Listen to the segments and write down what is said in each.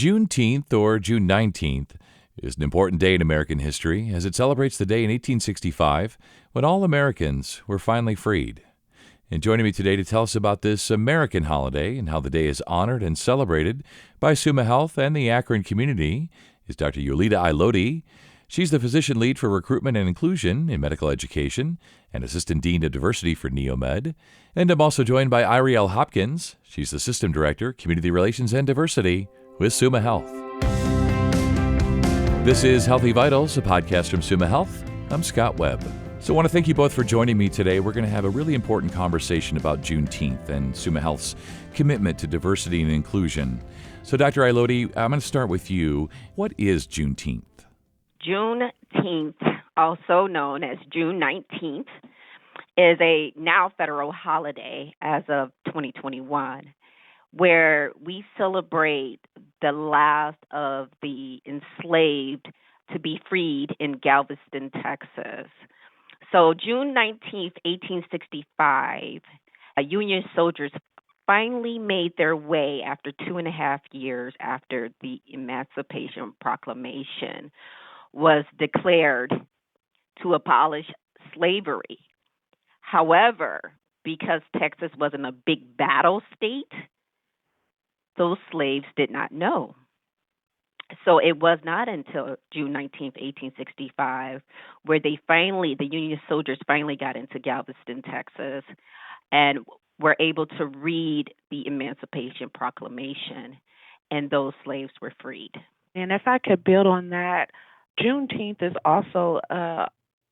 Juneteenth, or June 19th, is an important day in American history as it celebrates the day in 1865 when all Americans were finally freed. And joining me today to tell us about this American holiday and how the day is honored and celebrated by Summa Health and the Akron community is Dr. Yoleetah Ilodi. She's the physician lead for recruitment and inclusion in medical education and assistant dean of diversity for NeoMed. And I'm also joined by Iriel Hopkins. She's the system director, community relations and diversity with Summa Health. This is Healthy Vitals, a podcast from Summa Health. I'm Scott Webb. So I want to thank you both for joining me today. We're going to have a really important conversation about Juneteenth and Summa Health's commitment to diversity and inclusion. So Dr. Ilodi, I'm going to start with you. What is Juneteenth? Juneteenth, also known as June 19th, is a now federal holiday as of 2021, where we celebrate the last of the enslaved to be freed in Galveston, Texas. So June 19th, 1865, Union soldiers finally made their way after 2.5 years after the Emancipation Proclamation was declared to abolish slavery. However, because Texas wasn't a big battle state, those slaves did not know. So it was not until June 19th, 1865, where the Union soldiers finally got into Galveston, Texas, and were able to read the Emancipation Proclamation, and those slaves were freed. And if I could build on that, Juneteenth is also an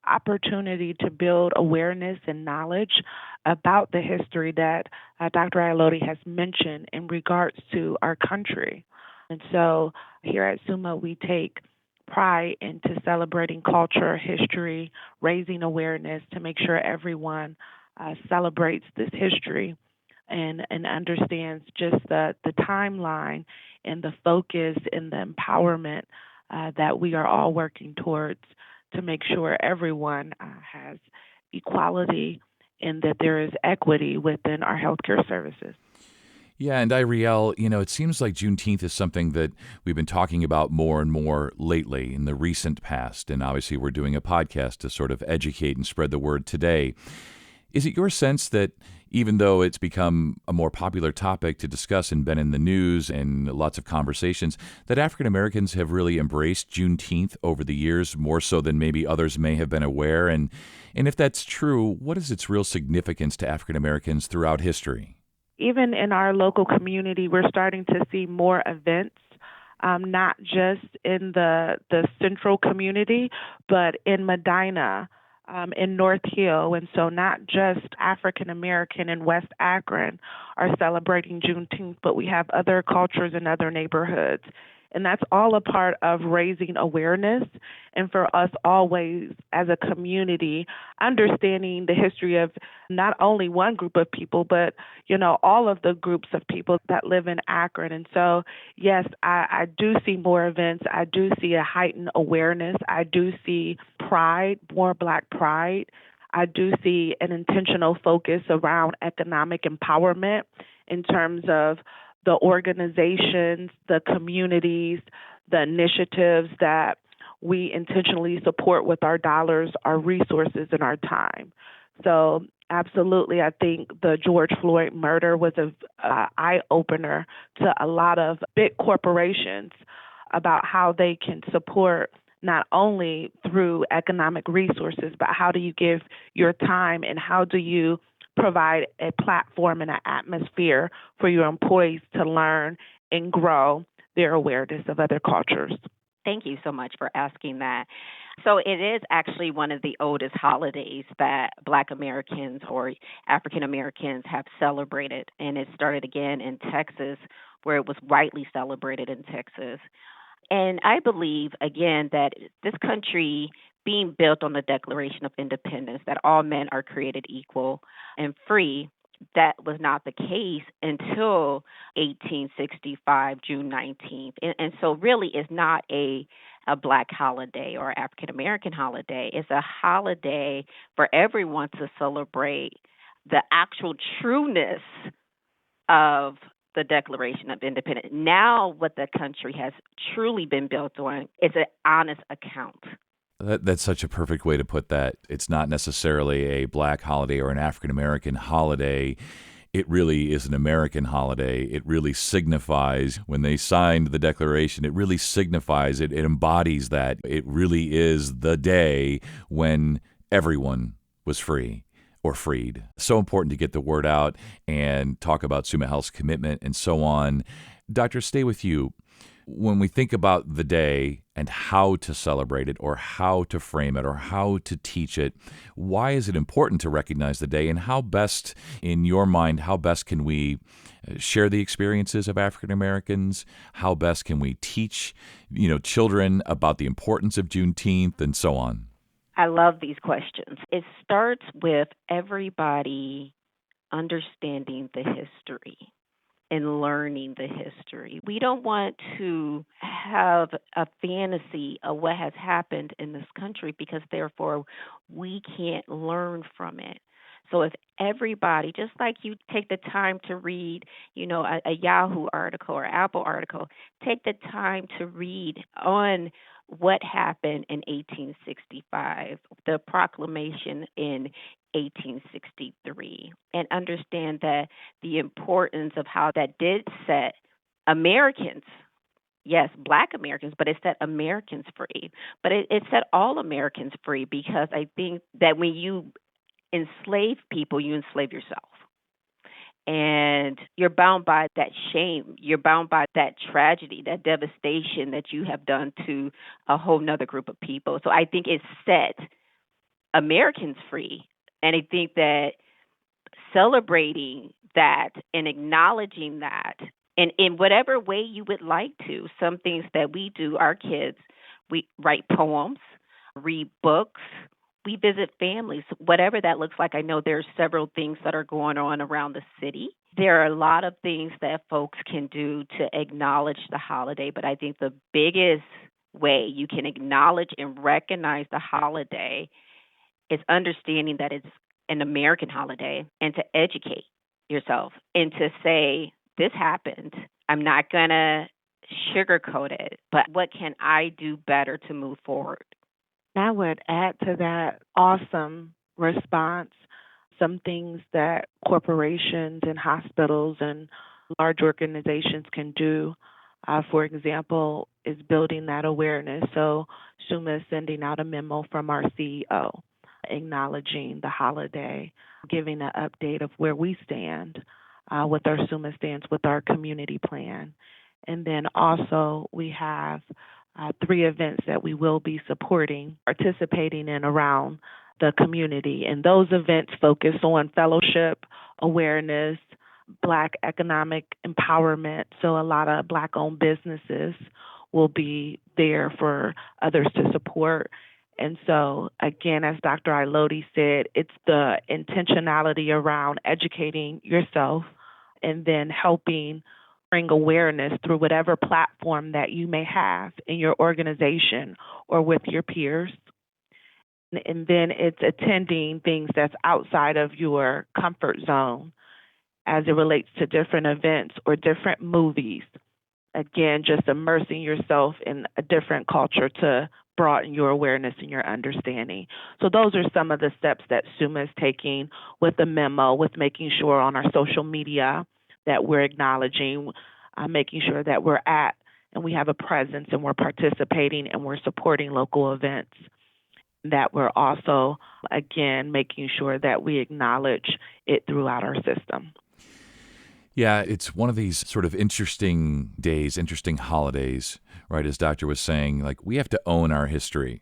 opportunity to build awareness and knowledge about the history that Dr. Ilodi has mentioned in regards to our country. And so here at Summa, we take pride into celebrating culture, history, raising awareness to make sure everyone celebrates this history and understands just the timeline and the focus and the empowerment that we are all working towards to make sure everyone has equality and that there is equity within our healthcare services. Yeah, and Iriel, it seems like Juneteenth is something that we've been talking about more and more lately in the recent past, and obviously we're doing a podcast to sort of educate and spread the word today. Is it your sense that even though it's become a more popular topic to discuss and been in the news and lots of conversations, that African Americans have really embraced Juneteenth over the years more so than maybe others may have been aware? And if that's true, what is its real significance to African Americans throughout history? Even in our local community, we're starting to see more events, not just in the central community, but in Medina, in North Hill. And so not just African American and West Akron are celebrating Juneteenth, but we have other cultures in other neighborhoods. And that's all a part of raising awareness, and for us always as a community, understanding the history of not only one group of people, but, all of the groups of people that live in Akron. And so, yes, I do see more events. I do see a heightened awareness. I do see pride, more Black pride. I do see an intentional focus around economic empowerment in terms of the organizations, the communities, the initiatives that we intentionally support with our dollars, our resources, and our time. So absolutely, I think the George Floyd murder was an eye-opener to a lot of big corporations about how they can support not only through economic resources, but how do you give your time and how do you provide a platform and an atmosphere for your employees to learn and grow their awareness of other cultures. Thank you so much for asking that. So it is actually one of the oldest holidays that Black Americans or African Americans have celebrated, and it started again in Texas, where it was widely celebrated in Texas. And I believe, again, that this country being built on the Declaration of Independence, that all men are created equal and free, that was not the case until 1865, June 19th. And so really it's not a Black holiday or African American holiday. It's a holiday for everyone to celebrate the actual trueness of the Declaration of Independence. Now, what the country has truly been built on is an honest account. That's such a perfect way to put that. It's not necessarily a Black holiday or an African American holiday. It really is an American holiday. It really signifies, when they signed the Declaration, it really signifies, it embodies that. It really is the day when everyone was free or freed. So important to get the word out and talk about Summa Health's commitment and so on. Doctor, stay with you. When we think about the day and how to celebrate it or how to frame it or how to teach it, why is it important to recognize the day, and how best, in your mind, how best can we share the experiences of African Americans? How best can we teach, children about the importance of Juneteenth and so on? I love these questions. It starts with everybody understanding the history and learning the history. We don't want to have a fantasy of what has happened in this country, because therefore we can't learn from it. So if everybody, just like you take the time to read, a Yahoo article or Apple article, take the time to read on what happened in 1865, the proclamation in 1863, and understand that the importance of how that did set Americans, yes, Black Americans, but it set Americans free. But it set all Americans free, because I think that when you enslave people, you enslave yourself. And you're bound by that shame. You're bound by that tragedy, that devastation that you have done to a whole nother group of people. So I think it set Americans free. And I think that celebrating that and acknowledging that, and in whatever way you would like to, some things that we do, our kids, we write poems, read books, we visit families, whatever that looks like. I know there's several things that are going on around the city. There are a lot of things that folks can do to acknowledge the holiday, but I think the biggest way you can acknowledge and recognize the holiday is understanding that it's an American holiday, and to educate yourself and to say, this happened. I'm not going to sugarcoat it, but what can I do better to move forward? I would add to that awesome response some things that corporations and hospitals and large organizations can do. For example, is building that awareness. So SUMA is sending out a memo from our CEO acknowledging the holiday, giving an update of where we stand with our SUMA stance, with our community plan. And then also we have 3 events that we will be supporting, participating in around the community. And those events focus on fellowship, awareness, Black economic empowerment. So a lot of Black-owned businesses will be there for others to support. And so, again, as Dr. Ilodi said, it's the intentionality around educating yourself and then helping bring awareness through whatever platform that you may have in your organization or with your peers. And then it's attending things that's outside of your comfort zone as it relates to different events or different movies. Again, just immersing yourself in a different culture to broaden your awareness and your understanding. So those are some of the steps that SUMA is taking with the memo, with making sure on our social media that we're acknowledging, making sure that we're at and we have a presence and we're participating and we're supporting local events, that we're also, again, making sure that we acknowledge it throughout our system. Yeah, it's one of these sort of interesting days, interesting holidays, right? As Doctor was saying, like, we have to own our history,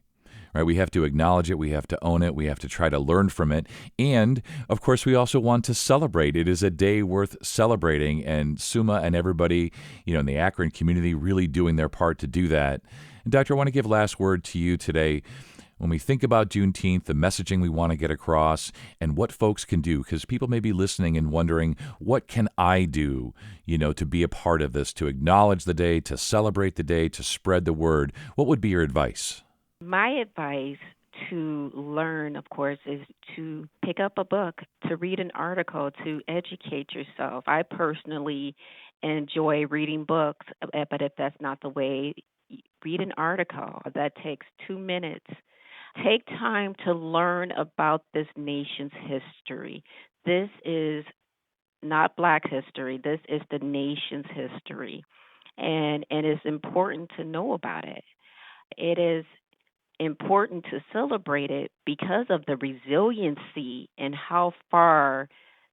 right? We have to acknowledge it. We have to own it. We have to try to learn from it. And, of course, we also want to celebrate. It is a day worth celebrating. And SUMA and everybody, in the Akron community really doing their part to do that. And, Doctor, I want to give last word to you today. When we think about Juneteenth, the messaging we want to get across, and what folks can do, because people may be listening and wondering, what can I do, to be a part of this, to acknowledge the day, to celebrate the day, to spread the word? What would be your advice? My advice to learn, of course, is to pick up a book, to read an article, to educate yourself. I personally enjoy reading books, but if that's not the way, read an article that takes 2 minutes. Take time to learn about this nation's history. This is not Black history. This is the nation's history, and it's important to know about it. It is important to celebrate it because of the resiliency and how far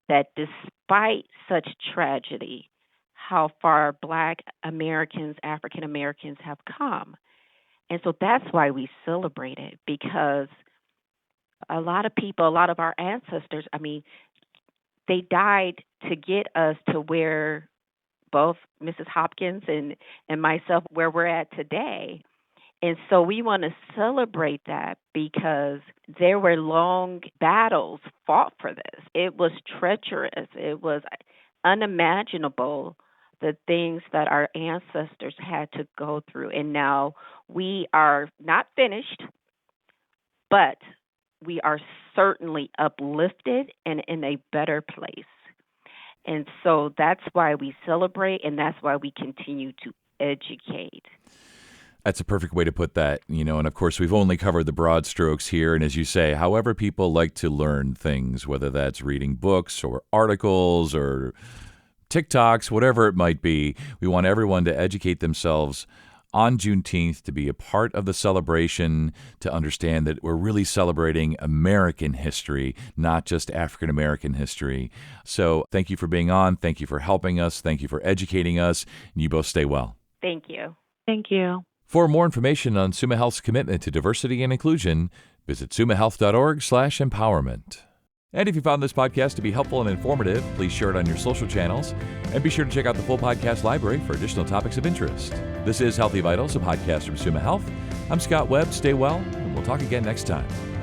that, despite such tragedy, how far Black Americans, African Americans have come. And so that's why we celebrate it, because a lot of people, a lot of our ancestors, I mean, they died to get us to where both Mrs. Hopkins and myself, where we're at today. And so we want to celebrate that because there were long battles fought for this. It was treacherous. It was unimaginable, the things that our ancestors had to go through. And now we are not finished, but we are certainly uplifted and in a better place. And so that's why we celebrate, and that's why we continue to educate. That's a perfect way to put that, and of course we've only covered the broad strokes here. And as you say, however people like to learn things, whether that's reading books or articles or TikToks, whatever it might be, we want everyone to educate themselves on Juneteenth, to be a part of the celebration, to understand that we're really celebrating American history, not just African American history. So thank you for being on. Thank you for helping us. Thank you for educating us. And you both stay well. Thank you. Thank you. For more information on Summa Health's commitment to diversity and inclusion, visit summahealth.org/empowerment. And if you found this podcast to be helpful and informative, please share it on your social channels, and be sure to check out the full podcast library for additional topics of interest. This is Healthy Vitals, a podcast from Summa Health. I'm Scott Webb. Stay well, and we'll talk again next time.